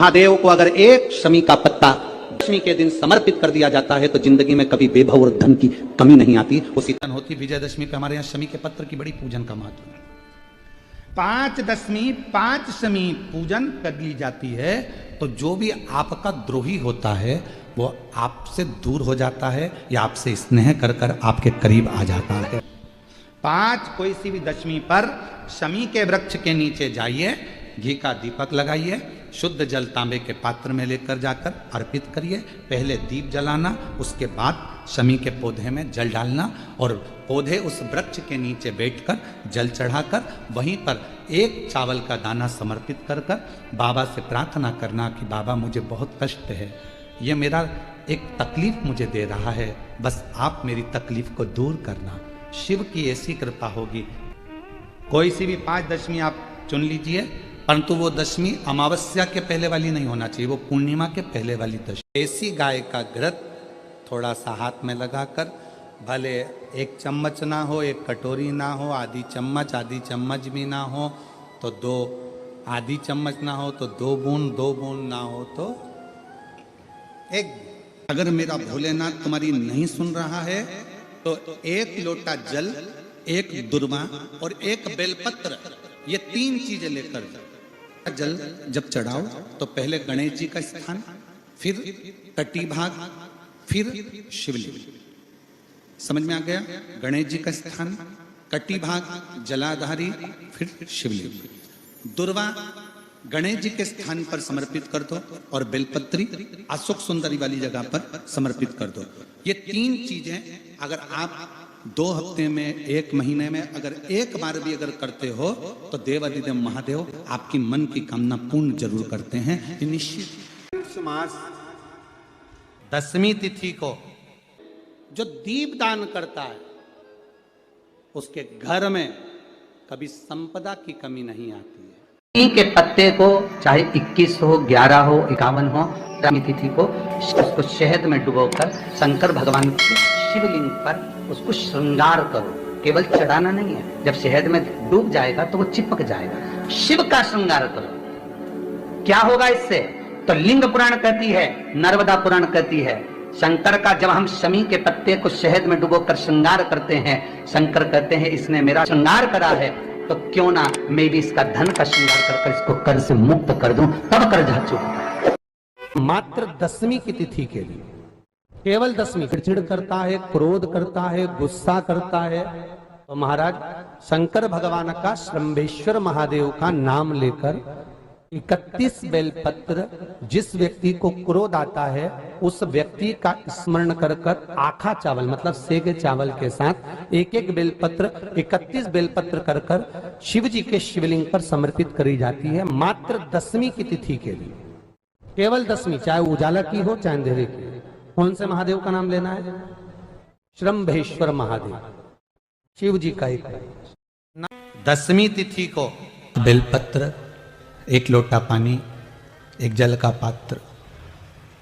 महादेव को अगर एक शमी का पत्ता दशमी के दिन समर्पित कर दिया जाता है तो जिंदगी में कभी बेभव और धन की कमी नहीं आती। उसी तरह होती विजयदशमी पे हमारे यहाँ शमी के पत्र की बड़ी पूजन का महत्व है। 5 दशमी 5 शमी पूजन कर ली जाती है तो जो भी आपका द्रोही होता है वो आपसे दूर हो जाता है या आपसे स्नेह कर कर आपके करीब आ जाता है। 5 कोई सी भी दशमी पर शमी के वृक्ष के नीचे जाइए, घी का दीपक लगाइए, शुद्ध जल तांबे के पात्र में लेकर जाकर अर्पित करिए। पहले दीप जलाना, उसके बाद शमी के पौधे में जल डालना और पौधे उस वृक्ष के नीचे बैठकर जल चढ़ाकर वहीं पर एक चावल का दाना समर्पित कर कर बाबा से प्रार्थना करना कि बाबा मुझे बहुत कष्ट है, ये मेरा एक तकलीफ मुझे दे रहा है, बस आप मेरी तकलीफ को दूर करना। शिव की ऐसी कृपा होगी। कोई सी भी 5 दशमी आप चुन लीजिए, परंतु वो दशमी अमावस्या के पहले वाली नहीं होना चाहिए, वो पूर्णिमा के पहले वाली दशमी। ऐसी गाय का घृत थोड़ा सा हाथ में लगाकर, भले 1 चम्मच ना हो, 1 कटोरी ना हो, आधी चम्मच भी ना हो तो 2 आधी चम्मच ना हो तो 2 बूंद ना हो तो 1। अगर मेरा भोलेनाथ तुम्हारी नहीं सुन रहा है तो 1 लोटा जल, 1 दुर्वा और 1 बेलपत्र, ये 3 चीजें लेकर जाओ। जल जब चढ़ाओ तो पहले गणेश जी का स्थान, फिर तटी भाग, फिर शिवलिंग। समझ में आ गया? गणेश जी का स्थान, कटी भाग जलाधारी, फिर शिवलिंग। दुर्वा गणेश जी के स्थान पर समर्पित कर दो और बेलपत्री अशोक सुंदरी वाली जगह पर समर्पित कर दो। ये 3 चीजें अगर आप 2 हफ्ते में, 1 महीने में अगर एक बार भी अगर करते हो तो देवाधिदेव महादेव आपकी मन की कामना पूर्ण जरूर करते हैं। निश्चित मास दशमी तिथि को जो दीप दान करता है उसके घर में कभी संपदा की कमी नहीं आती है। के पत्ते को चाहे 21 हो, 11 हो, 51 हो, तिथि को उसको शहद में डुबोकर शंकर भगवान के शिवलिंग पर उसको श्रृंगार करो। केवल चढ़ाना नहीं है, जब शहद में डूब जाएगा तो वो चिपक जाएगा। शिव का श्रृंगार करो। क्या होगा इससे? तो लिंग पुराण कहती है, नर्मदा पुराण कहती है, शंकर का जब हम शमी के पत्ते को शहद में डुबोकर श्रृंगार करते हैं, शंकर कहते हैं इसने मेरा श्रृंगार करा है तो क्यों ना मैं भी इसका धन का श्रृंगार कर इसको कर से मुक्त कर दूं, तब कर जा चुका। मात्र दशमी की तिथि के लिए, केवल दशमी। चिड़चिड़ करता है, क्रोध करता है, गुस्सा करता है तो महाराज शंकर भगवान का, श्रंभेश्वर महादेव का नाम लेकर 31 बेलपत्र, जिस व्यक्ति को क्रोध आता है उस व्यक्ति का स्मरण कर कर आखा चावल मतलब सेगे चावल के साथ 1 बेलपत्र, 31 बेलपत्र कर कर शिव जी के शिवलिंग पर समर्पित करी जाती है। मात्र दशमी की तिथि के लिए, केवल दशमी, चाहे उजाला की हो चाहे अंधेरे की। कौन से महादेव का नाम लेना है? श्रंभेश्वर महादेव, शिव जी का एक। दशमी तिथि को बेलपत्र, 1 लोटा पानी, 1 जल का पात्र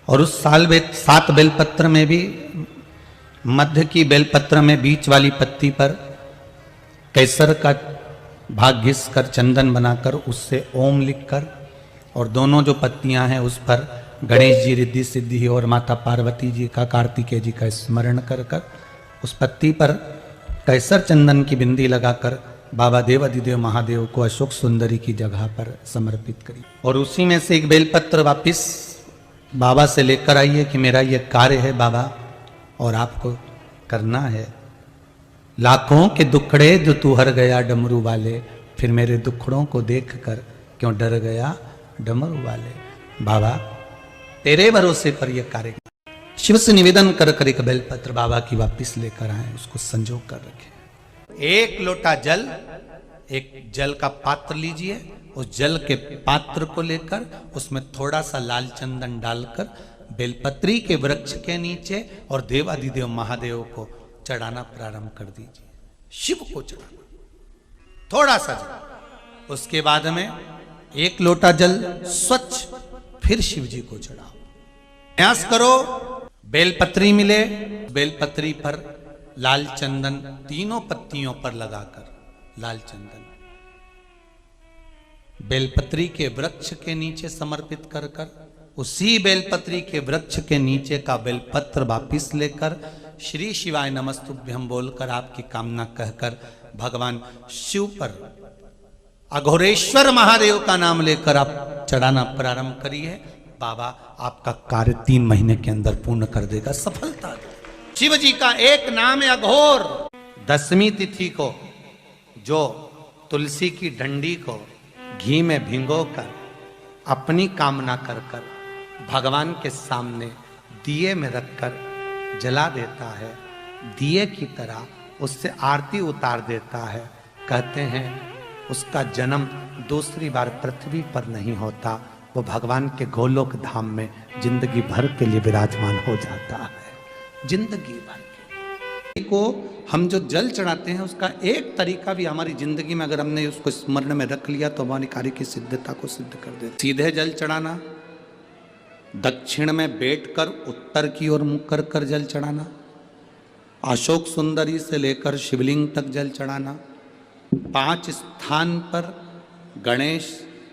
और उस 7 बेलपत्र में भी मध्य की बेलपत्र में बीच वाली पत्ती पर केसर का भाग घिस कर चंदन बनाकर उससे ओम लिखकर और दोनों जो पत्तियां हैं उस पर गणेश जी, रिद्धि सिद्धि और माता पार्वती जी का, कार्तिकेय जी का स्मरण कर कर उस पत्ती पर केसर चंदन की बिंदी लगाकर बाबा देवाधिदेव महादेव को अशोक सुंदरी की जगह पर समर्पित करी और उसी में से 1 बेलपत्र वापिस बाबा से लेकर आइए कि मेरा ये कार्य है बाबा और आपको करना है। लाखों के दुखड़े जो तू हर गया डमरू वाले, फिर मेरे दुखड़ों को देख कर क्यों डर गया डमरू वाले। बाबा तेरे भरोसे पर यह कार्य। शिव से निवेदन कर कर 1 बेलपत्र बाबा की वापिस लेकर आए, उसको संजो कर रखे। 1 लोटा जल, 1 जल का पात्र लीजिए, उस जल के पात्र को लेकर उसमें थोड़ा सा लाल चंदन डालकर बेलपत्री के वृक्ष के नीचे और देवाधिदेव महादेव को चढ़ाना प्रारंभ कर दीजिए। शिव को चढ़ाना थोड़ा सा जल, उसके बाद में 1 लोटा जल स्वच्छ फिर शिव जी को चढ़ाओ। प्रयास करो बेलपत्री मिले, बेलपत्री पर लाल चंदन 3 पत्तियों पर लगाकर लाल चंदन बेलपत्री के वृक्ष के नीचे समर्पित कर कर उसी बेलपत्री के वृक्ष के नीचे का बेलपत्र वापिस लेकर श्री शिवाय नमस्तुभ्यम बोलकर आपकी कामना कहकर भगवान शिव पर अघोरेश्वर महादेव का नाम लेकर आप चढ़ाना प्रारंभ करिए। बाबा आपका कार्य 3 महीने के अंदर पूर्ण कर देगा, सफलता देगा। शिव जी का एक नाम है अघोर। 10वीं तिथि को जो तुलसी की डंडी को घी में भिगोकर अपनी कामना कर कर भगवान के सामने दिए में रखकर जला देता है, दिए की तरह उससे आरती उतार देता है, कहते हैं उसका जन्म दूसरी बार पृथ्वी पर नहीं होता, वो भगवान के गोलोक धाम में जिंदगी भर के लिए विराजमान हो जाता है। जिंदगी भर के को हम जो जल चढ़ाते हैं उसका एक तरीका भी हमारी जिंदगी में अगर हमने उसको स्मरण में रख लिया तो हमारी कार्य की सिद्धता को सिद्ध कर दे। सीधे जल चढ़ाना, दक्षिण में बैठकर उत्तर की ओर मुख कर कर जल चढ़ाना, अशोक सुंदरी से लेकर शिवलिंग तक जल चढ़ाना, 5 स्थान पर गणेश,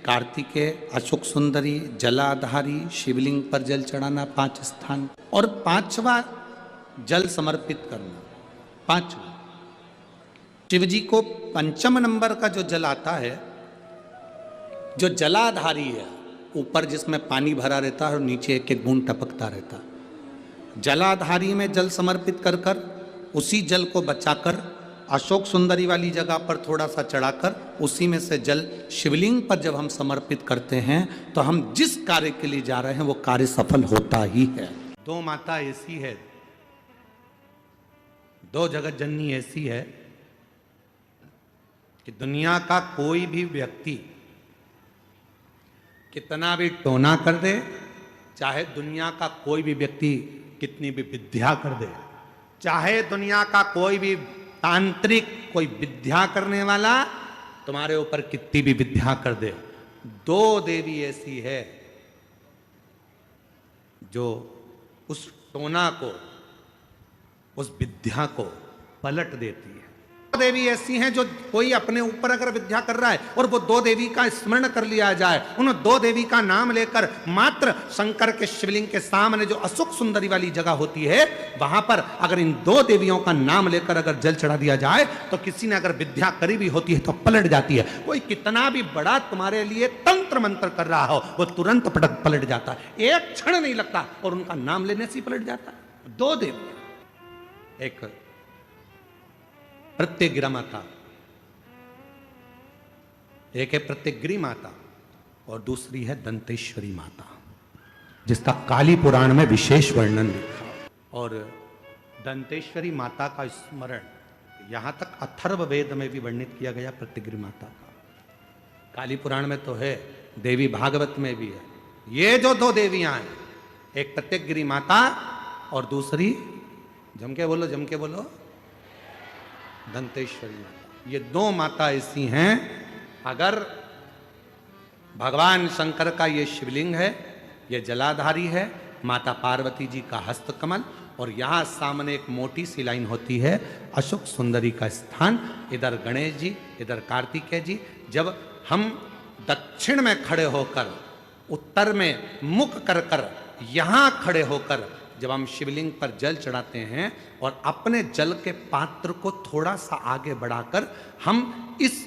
कार्तिकेय, अशोक सुंदरी, जलाधारी, शिवलिंग पर जल चढ़ाना 5 स्थान, और 5वां जल समर्पित करना। 5वां शिव जी को 5 नंबर का जो जल आता है, जो जलाधारी है, ऊपर जिसमें पानी भरा रहता है और नीचे एक एक बूंद टपकता रहता है, जलाधारी में जल समर्पित कर कर उसी जल को बचाकर अशोक सुंदरी वाली जगह पर थोड़ा सा चढ़ाकर उसी में से जल शिवलिंग पर जब हम समर्पित करते हैं तो हम जिस कार्य के लिए जा रहे हैं वो कार्य सफल होता ही है। 2 माता ऐसी है, 2 जगत जननी ऐसी है कि दुनिया का कोई भी व्यक्ति कितना भी टोना कर दे, चाहे दुनिया का कोई भी व्यक्ति कितनी भी विद्या कर दे, चाहे दुनिया का कोई भी तांत्रिक कोई विद्या करने वाला तुम्हारे ऊपर कितनी भी विद्या कर दे, 2 देवी ऐसी है जो उस टोना को, उस विद्या को पलट देती है। 2 देवी ऐसी हैं जो कोई अपने ऊपर अगर विद्या कर रहा है और वो 2 देवी का स्मरण कर लिया जाए, उन 2 देवी का नाम लेकर मात्र शंकर के शिवलिंग के सामने जो अशोक सुंदरी वाली जगह होती है वहां पर अगर इन 2 देवियों का नाम लेकर अगर जल चढ़ा दिया जाए तो किसी ने अगर विद्या करी भी होती है तो पलट जाती है। कोई कितना भी बड़ा तुम्हारे लिए तंत्र मंत्र कर रहा हो वो तुरंत पलट जाता है, एक क्षण नहीं लगता और उनका नाम लेने से ही पलट जाता है। 2 देवी, एक प्रत्यग्रा माता, एक है प्रत्यग्री माता और दूसरी है दंतेश्वरी माता, जिसका काली पुराण में विशेष वर्णन लिखा। और दंतेश्वरी माता का स्मरण यहां तक अथर्व वेद में भी वर्णित किया गया प्रत्यग्री माता का। काली पुराण में तो है, देवी भागवत में भी है। ये जो 2 देवियां हैं, एक प्रत्यग्री माता और दूसरी जम के बोलो दंतेश्वरी माता। ये 2 माता ऐसी हैं, अगर भगवान शंकर का ये शिवलिंग है, ये जलाधारी है, माता पार्वती जी का हस्तकमल, और यहां सामने एक मोटी सी लाइन होती है अशोक सुंदरी का स्थान, इधर गणेश जी, इधर कार्तिकेय जी। जब हम दक्षिण में खड़े होकर, उत्तर में मुख कर कर यहां खड़े होकर जब हम शिवलिंग पर जल चढ़ाते हैं और अपने जल के पात्र को थोड़ा सा आगे बढ़ाकर हम इस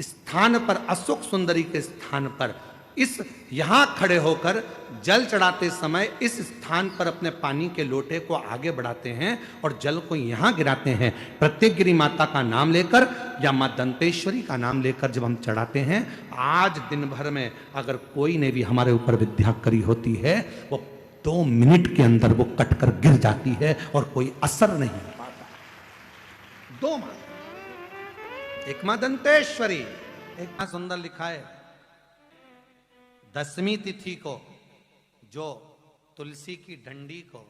स्थान पर, अशोक सुंदरी के स्थान पर, इस यहां खड़े होकर जल चढ़ाते समय इस स्थान पर अपने पानी के लोटे को आगे बढ़ाते हैं और जल को यहां गिराते हैं। प्रत्यग्री माता का नाम लेकर या मां दंतेश्वरी का नाम लेकर जब हम चढ़ाते हैं, आज दिन भर में अगर कोई ने भी हमारे ऊपर विद्या करी होती है वो 2 मिनट के अंदर वो कटकर गिर जाती है और कोई असर नहीं हो पाता। 2 मां, एक मां दंतेश्वरी, एक मां सुंदर लिखा है 10वीं तिथि को जो तुलसी की डंडी को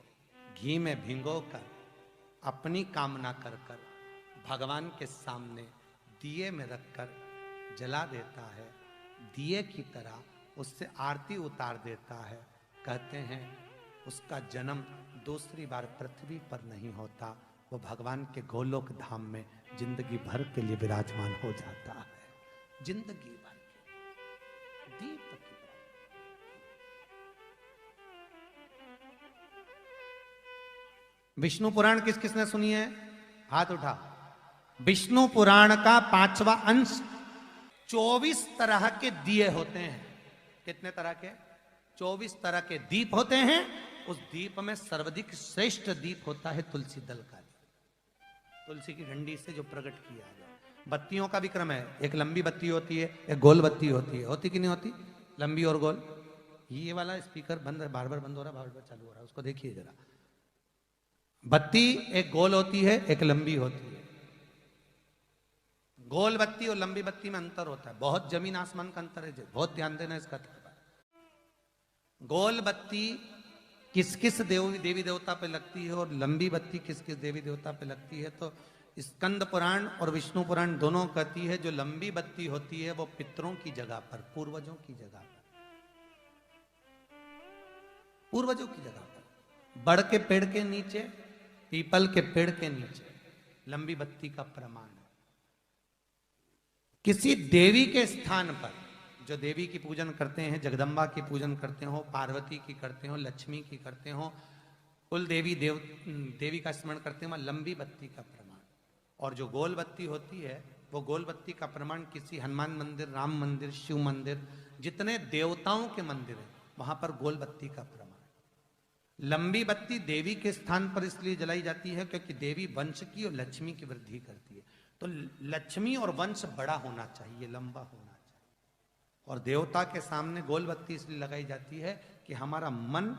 घी में भिगोकर अपनी कामना कर कर भगवान के सामने दिए में रखकर जला देता है, दिए की तरह उससे आरती उतार देता है, कहते हैं उसका जन्म दूसरी बार पृथ्वी पर नहीं होता, वो भगवान के गोलोक धाम में जिंदगी भर के लिए विराजमान हो जाता है। जिंदगी भर के दीप की तरह। विष्णु पुराण किस किसने सुनी है? हाथ उठा। विष्णु पुराण का 5वां अंश 24 तरह के दिए होते हैं। कितने तरह के? 24 तरह के दीप होते हैं। उस दीप में सर्वाधिक श्रेष्ठ दीप होता है तुलसी दल का दीप, तुलसी की डंडी से जो प्रकट किया गया। बत्तियों का भी क्रम है, एक लंबी बत्ती होती है, एक गोल बत्ती होती है। होती कि नहीं होती? लंबी और गोल। ये वाला स्पीकर बंद है, बार बार बंद हो रहा है, बार बार चालू हो रहा है, उसको देखिए जरा। बत्ती एक गोल होती है, एक लंबी होती है। गोल बत्ती और लंबी बत्ती में अंतर होता है, बहुत जमीन आसमान का अंतर है, बहुत ध्यान देना इसका। गोल बत्ती किस किस देवी देवता पे लगती है और लंबी बत्ती किस किस देवी देवता पे लगती है? तो स्कंद पुराण और विष्णु पुराण दोनों कहती है जो लंबी बत्ती होती है वो पितरों की जगह पर, पूर्वजों की जगह पर, पूर्वजों की जगह पर, बड़ के पेड़ के नीचे, पीपल के पेड़ के नीचे लंबी बत्ती का प्रमाण है। किसी देवी के स्थान पर, जो देवी की पूजन करते हैं, जगदम्बा की पूजन करते हो, पार्वती की करते हो, लक्ष्मी की करते हो, कुल देवी का स्मरण करते हो, लंबी बत्ती का प्रमाण। और जो गोल बत्ती होती है वो गोल बत्ती का प्रमाण किसी हनुमान मंदिर, राम मंदिर, शिव मंदिर, जितने देवताओं के मंदिर है वहां पर गोल बत्ती का प्रमाण। लंबी बत्ती देवी के स्थान पर इसलिए जलाई जाती है क्योंकि देवी वंश की और लक्ष्मी की वृद्धि करती है। तो लक्ष्मी और वंश बड़ा होना चाहिए, लंबा होना चाहिए। और देवता के सामने गोल बत्ती इसलिए लगाई जाती है कि हमारा मन,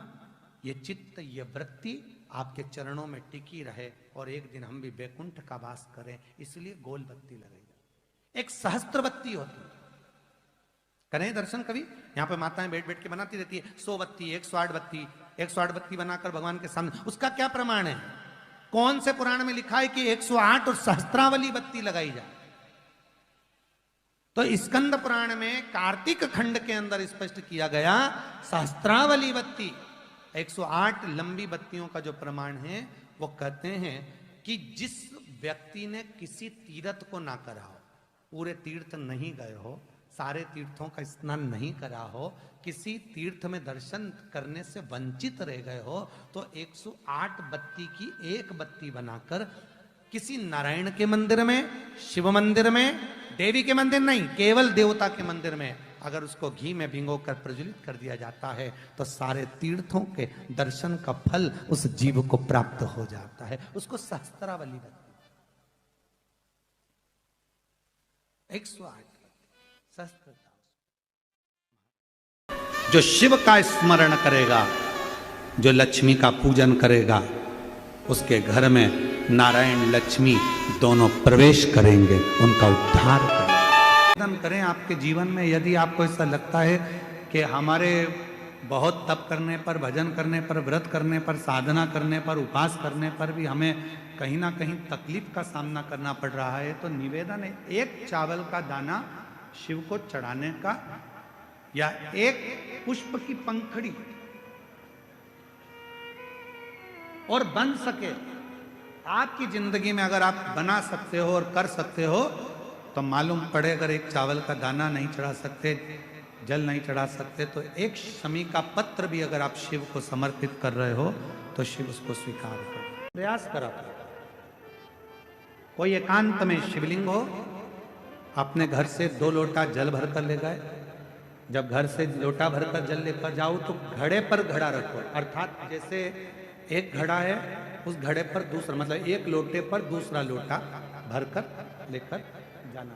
ये चित्त, ये वृत्ति आपके चरणों में टिकी रहे और एक दिन हम भी बैकुंठ का वास करें, इसलिए गोल बत्ती लगाई जाती है। एक सहस्त्र बत्ती होती है, करें दर्शन कभी? यहाँ पे माताएं बैठ बैठ के बनाती रहती है 100 बत्ती, 108 बत्ती, 108 बत्ती बनाकर भगवान के सामने। उसका क्या प्रमाण है? कौन से पुराण में लिखा है कि 108 और सहस्त्रावली बत्ती लगाई जाए? तो स्कंद पुराण में कार्तिक खंड के अंदर स्पष्ट किया गया, सहस्त्रावली बत्ती 108 लंबी बत्तियों का जो प्रमाण है वो कहते हैं कि जिस व्यक्ति ने किसी तीर्थ को ना करा हो, पूरे तीर्थ नहीं गए हो, सारे तीर्थों का स्नान नहीं करा हो, किसी तीर्थ में दर्शन करने से वंचित रह गए हो, तो 108 बत्ती की एक बत्ती बनाकर किसी नारायण के मंदिर में, शिव मंदिर में, देवी के मंदिर नहीं, केवल देवता के मंदिर में अगर उसको घी में भिगोकर प्रज्वलित कर दिया जाता है तो सारे तीर्थों के दर्शन का फल उस जीव को प्राप्त हो जाता है। उसको सहस्त्रावली बत्ती, 108 सहस्त्र। जो शिव का स्मरण करेगा, जो लक्ष्मी का पूजन करेगा, उसके घर में नारायण लक्ष्मी दोनों प्रवेश करेंगे, उनका उद्धार करें। आपके जीवन में यदि आपको ऐसा लगता है कि हमारे बहुत तप करने पर, भजन करने पर, व्रत करने पर, साधना करने पर, उपास करने पर भी हमें कहीं ना कहीं तकलीफ का सामना करना पड़ रहा है, तो निवेदन है एक चावल का दाना शिव को चढ़ाने का, या एक पुष्प की पंखड़ी, और बन सके आपकी जिंदगी में अगर आप बना सकते हो और कर सकते हो, तो मालूम पड़े अगर एक चावल का दाना नहीं चढ़ा सकते, जल नहीं चढ़ा सकते, तो एक शमी का पत्र भी अगर आप शिव को समर्पित कर रहे हो तो शिव उसको स्वीकार करो। प्रयास करा, कोई एकांत में शिवलिंग हो, अपने घर से 2 लोटा जल भर कर ले गए। जब घर से लोटा भरकर जल लेकर जाओ तो घड़े पर घड़ा रखो, अर्थात जैसे एक घड़ा है उस घड़े पर दूसरा, मतलब एक लोटे पर दूसरा लोटा भरकर लेकर जाना।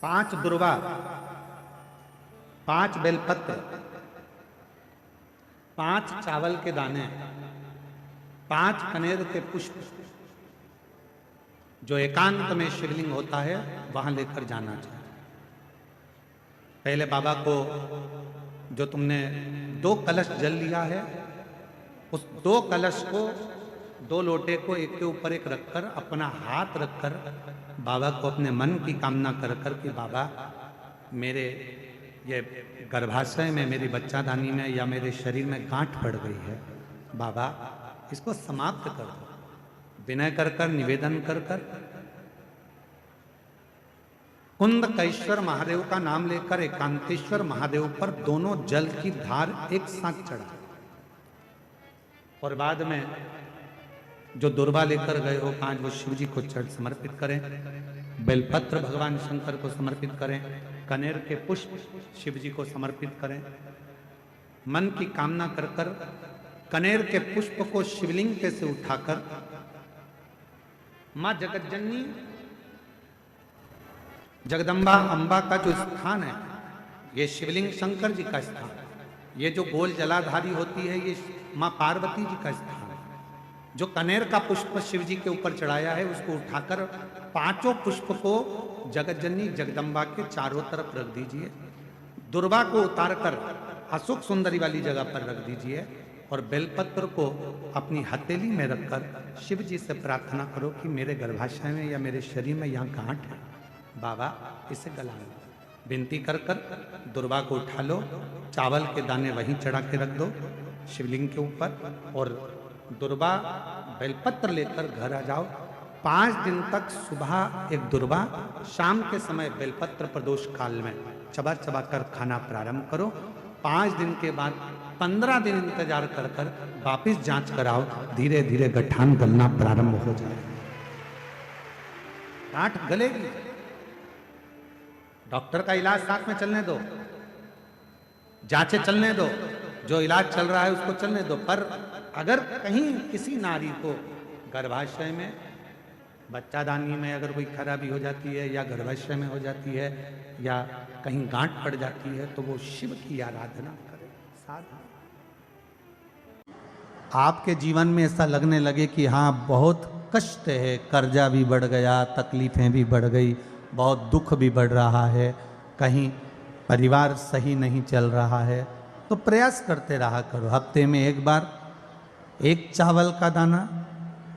5 दुर्वा, 5 बेलपत्र, 5 चावल के दाने, 5 कनेर के पुष्प, जो एकांत में शिवलिंग होता है वहां लेकर जाना चाहिए। पहले बाबा को, जो तुमने 2 कलश जल लिया है, उस 2 कलश को, 2 लोटे को एक के ऊपर एक रखकर, अपना हाथ रखकर बाबा को अपने मन की कामना कर कर कि बाबा मेरे ये गर्भाशय में, मेरी बच्चादानी में या मेरे शरीर में गांठ पड़ गई है, बाबा इसको समाप्त कर दो। विनय कर कर, निवेदन कर कर कुंदकेश्वर महादेव का नाम लेकर एकांतेश्वर महादेव पर दोनों जल की धार एक साथ चढ़ा, और बाद में जो दुर्वा लेकर गए हो 5 वो शिव जी को समर्पित करें, बेलपत्र भगवान शंकर को समर्पित करें, कनेर के पुष्प शिव जी को समर्पित करें। मन की कामना कर कर कनेर के पुष्प को शिवलिंग पे से उठाकर मां जगतजननी जगदम्बा अंबा का जो स्थान है, ये शिवलिंग शंकर जी का स्थान, ये जो गोल जलाधारी होती है ये मां पार्वती जी का स्थान है। जो कनेर का पुष्प शिव जी के ऊपर चढ़ाया है उसको उठाकर 5 पुष्प को जगतजननी जगदम्बा के चारों तरफ रख दीजिए। दुर्वा को उतारकर अशोक सुंदरी वाली जगह पर रख दीजिए और बेलपत्र को अपनी हथेली में रखकर शिव जी से प्रार्थना करो कि मेरे गर्भाशय में या मेरे शरीर में यहाँ गांठ है, बाबा इसे गला लो। विनती कर कर दुर्वा को उठा लो, चावल के दाने वहीं चढ़ा के रख दो शिवलिंग के ऊपर, और दुर्वा बेलपत्र लेकर घर आ जाओ। 5 दिन तक सुबह एक दुर्वा, शाम के समय बेलपत्र प्रदोष काल में चबा चबा कर खाना प्रारंभ करो। 5 दिन के बाद 15 दिन इंतजार कर कर वापिस जांच कराओ, धीरे धीरे गठान गलना प्रारंभ हो जाए। गांठ गलेगी, डॉक्टर का इलाज साथ में चलने दो, जांचें चलने दो, जो इलाज चल रहा है उसको चलने दो। पर अगर कहीं किसी नारी को गर्भाशय में, बच्चादानी में अगर कोई खराबी हो जाती है या गर्भाशय में हो जाती है या कहीं गांठ पड़ जाती है तो वो शिव की आराधना करे। साधना आपके जीवन में ऐसा लगने लगे कि हाँ बहुत कष्ट है, कर्जा भी बढ़ गया, तकलीफें भी बढ़ गई, बहुत दुख भी बढ़ रहा है, कहीं परिवार सही नहीं चल रहा है, तो प्रयास करते रहा करो। हफ्ते में एक बार 1 चावल का दाना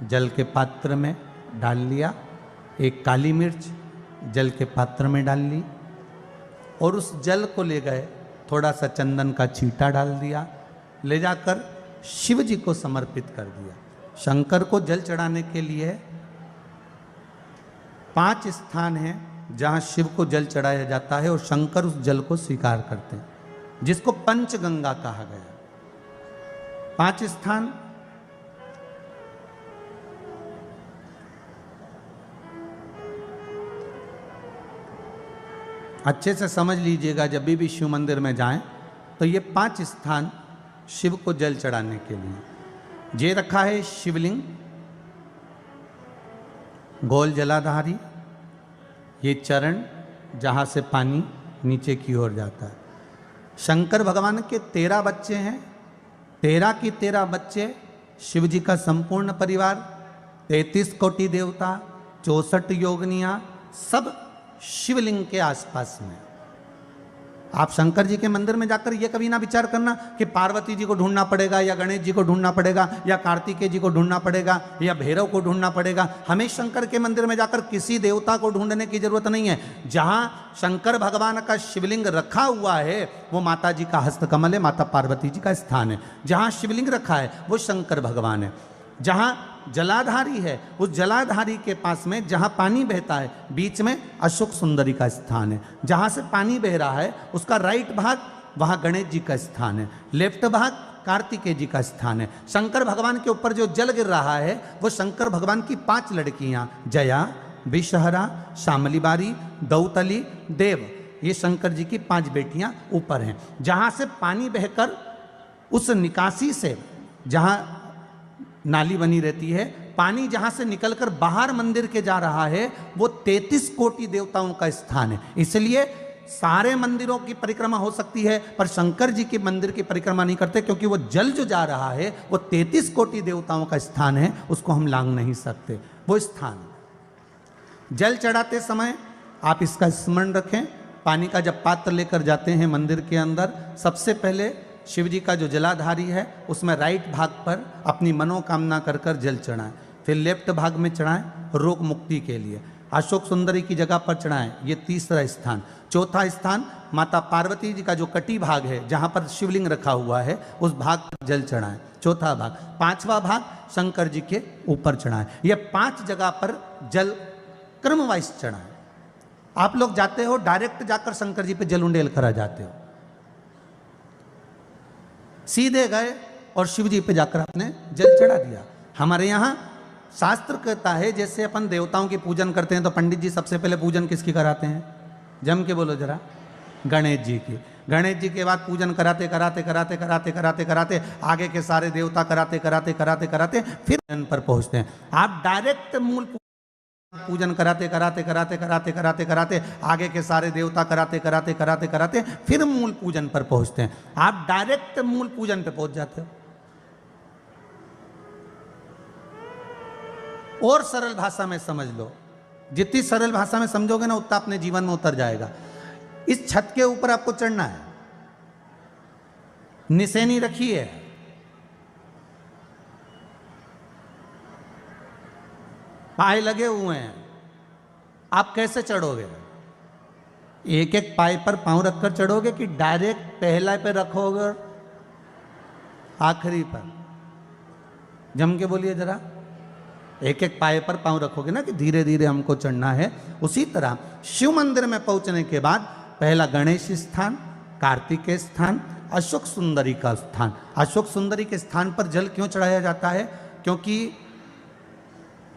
जल के पात्र में डाल लिया, 1 काली मिर्च जल के पात्र में डाल ली और उस जल को ले गए, थोड़ा सा चंदन का छींटा डाल दिया, ले जाकर शिव जी को समर्पित कर दिया। शंकर को जल चढ़ाने के लिए 5 स्थान हैं जहां शिव को जल चढ़ाया जाता है और शंकर उस जल को स्वीकार करते हैं, जिसको पंचगंगा कहा गया। 5 स्थान अच्छे से समझ लीजिएगा, जब भी शिव मंदिर में जाएं तो ये 5 स्थान शिव को जल चढ़ाने के लिए ये रखा है। शिवलिंग, गोल जलाधारी, ये चरण जहाँ से पानी नीचे की ओर जाता है। शंकर भगवान के 13 बच्चे हैं, 13 की 13 बच्चे, शिव जी का संपूर्ण परिवार, 33 कोटि देवता, 64 योगनियाँ, सब शिवलिंग के आसपास में। आप शंकर जी के मंदिर में जाकर ये कभी ना विचार करना कि पार्वती जी को ढूंढना पड़ेगा या गणेश जी को ढूंढना पड़ेगा या कार्तिकेय जी को ढूंढना पड़ेगा या भैरव को ढूंढना पड़ेगा। हमें शंकर के मंदिर में जाकर किसी देवता को ढूंढने की जरूरत नहीं है। जहां शंकर भगवान का शिवलिंग रखा हुआ है वो माता जी का हस्तकमल है, माता पार्वती जी का स्थान है। जहां शिवलिंग रखा है वो शंकर भगवान है। जहां जलाधारी है उस जलाधारी के पास में जहां पानी बहता है बीच में अशोक सुंदरी का स्थान है। जहां से पानी बह रहा है उसका राइट भाग वहां गणेश जी का स्थान है, लेफ्ट भाग कार्तिकेय जी का स्थान है। शंकर भगवान के ऊपर जो जल गिर रहा है वो शंकर भगवान की 5 लड़कियां, जया, विषहरा, शामलीबारी, दौतली, देव, ये शंकर जी की 5 बेटियां ऊपर हैं। जहां से पानी बहकर उस निकासी से, जहां नाली बनी रहती है, पानी जहां से निकलकर बाहर मंदिर के जा रहा है वो 33 कोटि देवताओं का स्थान है। इसलिए सारे मंदिरों की परिक्रमा हो सकती है पर शंकर जी के मंदिर की परिक्रमा नहीं करते, क्योंकि वो जल जो जा रहा है वो 33 कोटि देवताओं का स्थान है, उसको हम लांघ नहीं सकते। वो स्थान जल चढ़ाते समय आप इसका स्मरण रखें। पानी का जब पात्र लेकर जाते हैं मंदिर के अंदर, सबसे पहले शिव जी का जो जलाधारी है उसमें राइट भाग पर अपनी मनोकामना कर कर जल चढ़ाएं, फिर लेफ्ट भाग में चढ़ाएं रोग मुक्ति के लिए, अशोक सुंदरी की जगह पर चढ़ाएं, ये 3रा स्थान। 4था स्थान माता पार्वती जी का जो कटी भाग है जहां पर शिवलिंग रखा हुआ है उस भाग पर जल चढ़ाएं, 4था भाग। 5वां भाग शंकर जी के ऊपर चढ़ाएं। ये 5 जगह पर जल क्रमवाइज चढ़ाएं। आप लोग जाते हो डायरेक्ट जाकर शंकर जी पे जल उंडेल कर आ जाते हो, सीधे गए और शिव जी पे जाकर आपने जल चढ़ा दिया। हमारे यहाँ शास्त्र कहता है जैसे अपन देवताओं की पूजन करते हैं तो पंडित जी सबसे पहले पूजन किसकी कराते हैं? जम के बोलो जरा, गणेश जी की। गणेश जी के बाद पूजन कराते कराते कराते कराते कराते कराते आगे के सारे देवता कराते कराते कराते कराते फिर जन पर पहुंचते हैं। आप डायरेक्ट मूल पूजन कराते कराते कराते कराते कराते कराते आगे के सारे देवता कराते कराते कराते कराते फिर मूल पूजन पर पहुंचते हैं। आप डायरेक्ट मूल पूजन पे पहुंच जाते हो। और सरल भाषा में समझ लो, जितनी सरल भाषा में समझोगे ना उतना अपने जीवन में उतर जाएगा। इस छत के ऊपर आपको चढ़ना है, निशानी रखी है, पाए लगे हुए हैं, आप कैसे चढ़ोगे? एक एक पाए पर पांव रखकर चढ़ोगे कि डायरेक्ट पहला पे रखोगे आखिरी पर? जम के बोलिए जरा, एक एक पाए पर पांव रखोगे ना कि धीरे धीरे हमको चढ़ना है। उसी तरह शिव मंदिर में पहुंचने के बाद पहला गणेश स्थान, कार्तिकेय स्थान, अशोक सुंदरी का स्थान। अशोक सुंदरी के स्थान पर जल क्यों चढ़ाया जाता है? क्योंकि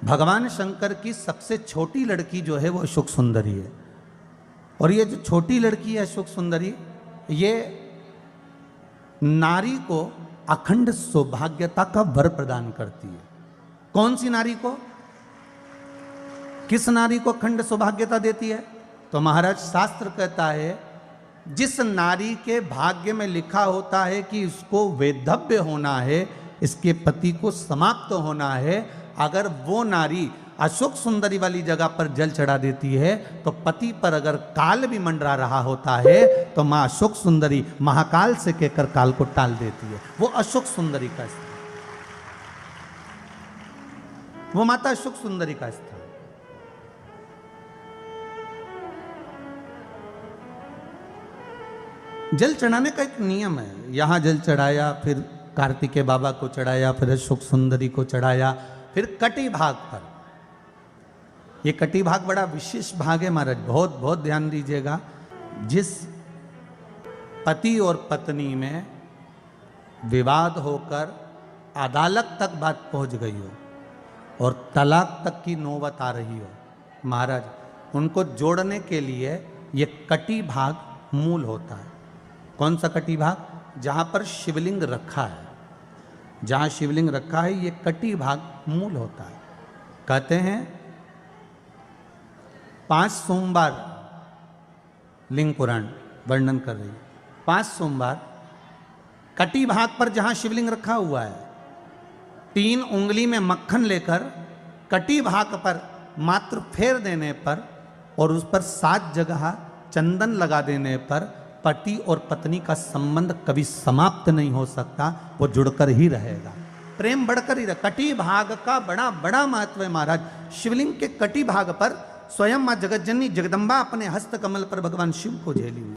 भगवान शंकर की सबसे छोटी लड़की जो है वो अशोक सुंदरी है। और ये जो छोटी लड़की है अशोक सुंदरी, ये नारी को अखंड सौभाग्यता का वर प्रदान करती है। कौन सी नारी को? किस नारी को अखंड सौभाग्यता देती है? तो महाराज शास्त्र कहता है जिस नारी के भाग्य में लिखा होता है कि इसको वैधव्य होना है, इसके पति को समाप्त होना है, अगर वो नारी अशोक सुंदरी वाली जगह पर जल चढ़ा देती है तो पति पर अगर काल भी मंडरा रहा होता है तो मां अशोक सुंदरी महाकाल से कहकर काल को टाल देती है। वो अशोक सुंदरी का स्थान, वो माता अशोक सुंदरी का स्थान। जल चढ़ाने का एक नियम है। यहां जल चढ़ाया, फिर कार्तिकेय बाबा को चढ़ाया, फिर अशोक सुंदरी को चढ़ाया, फिर कटी भाग पर। ये कटी भाग बड़ा विशेष भाग है महाराज, बहुत बहुत ध्यान दीजिएगा। जिस पति और पत्नी में विवाद होकर अदालत तक बात पहुंच गई हो और तलाक तक की नौबत आ रही हो, महाराज उनको जोड़ने के लिए ये कटी भाग मूल होता है। कौन सा कटी भाग? जहां पर शिवलिंग रखा है, जहां शिवलिंग रखा है ये कटी भाग मूल होता है। कहते हैं 5 सोमवार, लिंग पुराण वर्णन कर रही है, 5 सोमवार कटी भाग पर जहां शिवलिंग रखा हुआ है, 3 उंगली में मक्खन लेकर कटी भाग पर मात्र फेर देने पर और उस पर 7 जगह चंदन लगा देने पर पति और पत्नी का संबंध कभी समाप्त नहीं हो सकता, वो जुड़कर ही रहेगा, प्रेम बढ़कर ही रहेगा। कटी भाग का बड़ा बड़ा महत्व है महाराज। शिवलिंग के कटी भाग पर स्वयं मां जगत जननी जगदम्बा अपने हस्त कमल पर भगवान शिव को झेली हुई।